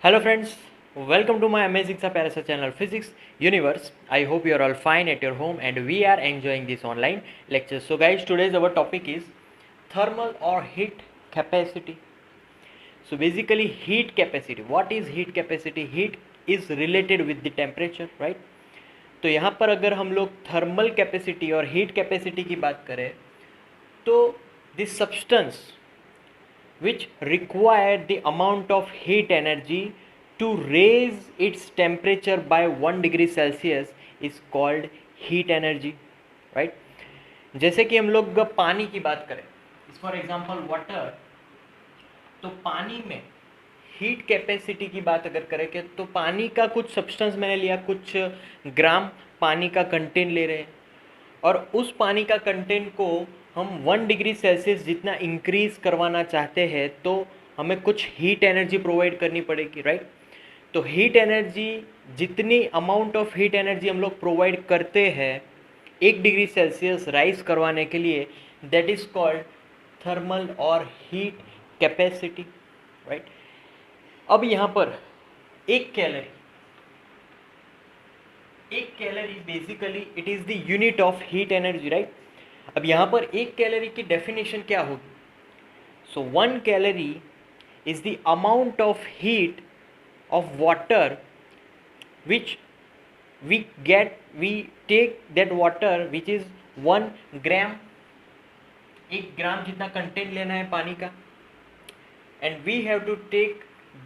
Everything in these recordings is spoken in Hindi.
Hello friends, welcome to my amazing Sa Pyara channel Physics Universe. I hope you are all fine at your home and we are enjoying this online lectures. So guys, today's our topic is thermal or heat capacity. So basically heat capacity. What is heat capacity? Heat is related with the temperature, right? तो यहाँ पर अगर हम लोग थर्मल कैपेसिटी और हीट कैपेसिटी की बात करें तो this substance which require the amount of heat energy to raise its temperature by 1 degree Celsius is called heat energy, right? जैसे कि हम लोग पानी की बात करें, फॉर एग्जांपल वाटर, तो पानी में हीट कैपेसिटी की बात अगर करें कि तो पानी का कुछ सब्सटेंस मैंने लिया, कुछ ग्राम पानी का कंटेंट ले रहे हैं और उस पानी का कंटेंट को हम 1 डिग्री सेल्सियस जितना इंक्रीज करवाना चाहते हैं तो हमें कुछ हीट एनर्जी प्रोवाइड करनी पड़ेगी, राइट? तो हीट एनर्जी, जितनी अमाउंट ऑफ हीट एनर्जी हम लोग प्रोवाइड करते हैं 1 डिग्री सेल्सियस राइज करवाने के लिए, दैट इज कॉल्ड थर्मल और हीट कैपेसिटी, राइट? अब यहाँ पर एक calorie basically it is the unit of heat energy, right? अब यहाँ पर एक कैलोरी की डेफिनेशन क्या होगी? सो 1 calorie is the amount of heat of water which we take that water which is 1 ग्राम, 1 ग्राम जितना कंटेंट लेना है पानी का, and we have to take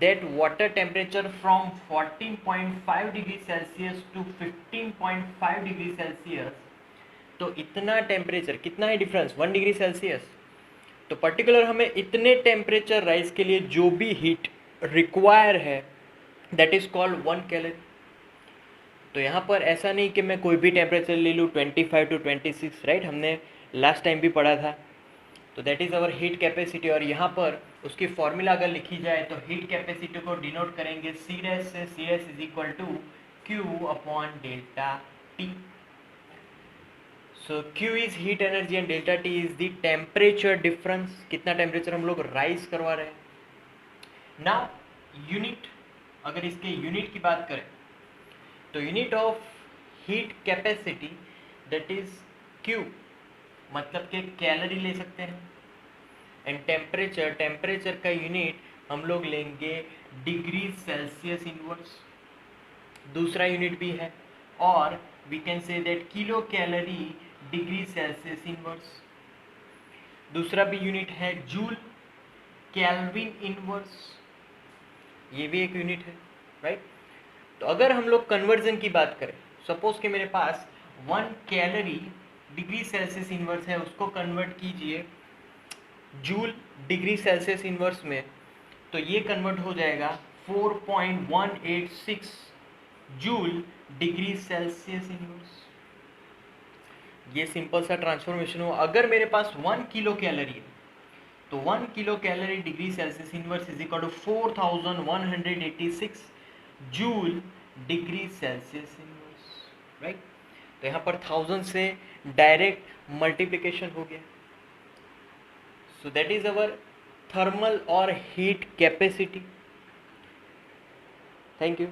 that water temperature from 14.5 degree Celsius to 15.5 degree Celsius. तो इतना टेम्परेचर, कितना है डिफरेंस? 1 degree Celsius. तो पर्टिकुलर हमें इतने टेम्परेचर राइज के लिए जो भी हीट रिक्वायर है दैट इज कॉल्ड 1 कैलोरी. तो यहाँ पर ऐसा नहीं कि मैं कोई भी टेम्परेचर ले लूँ 25 to 26, राइट? हमने लास्ट टाइम भी पढ़ा था. तो that is our heat capacity और यहाँ पर उसकी फॉर्मूला अगर लिखी जाए तो हीट कैपेसिटी को डिनोट करेंगे सी डैश से. C dash is equal to Q upon delta T. So Q is heat energy and delta T is the temperature difference, कितना टेम्परेचर हम लोग राइज करवा रहे हैं. नाउ यूनिट, अगर इसके यूनिट की बात करें तो unit of heat capacity that is Q, मतलब कि कैलोरी ले सकते हैं. एंड टेम्परेचर का यूनिट हम लोग लेंगे डिग्री सेल्सियस इनवर्स. दूसरा यूनिट भी है और we can say that kilo calorie degree Celsius inverse. दूसरा भी यूनिट है जूल केल्विन इनवर्स, ये भी एक यूनिट है, राइट? तो अगर हम लोग कन्वर्जन की बात करें, सपोज कि मेरे पास 1 कैलोरी डिग्री सेल्सियस इनवर्स है, उसको कन्वर्ट कीजिए जूल डिग्री सेल्सियस इनवर्स में, तो ये कन्वर्ट हो जाएगा 4.186 जूल डिग्री सेल्सियस इनवर्स. ये सिंपल सा ट्रांसफॉर्मेशन हो. अगर मेरे पास 1 किलो कैलोरी है तो 1 kilo calorie degree Celsius inverse is equal to 4186 joule degree Celsius inverse, right? तो यहाँ पर 1000 से डायरेक्ट मल्टीप्लिकेशन हो गया. So that is our thermal और हीट कैपेसिटी. Thank you.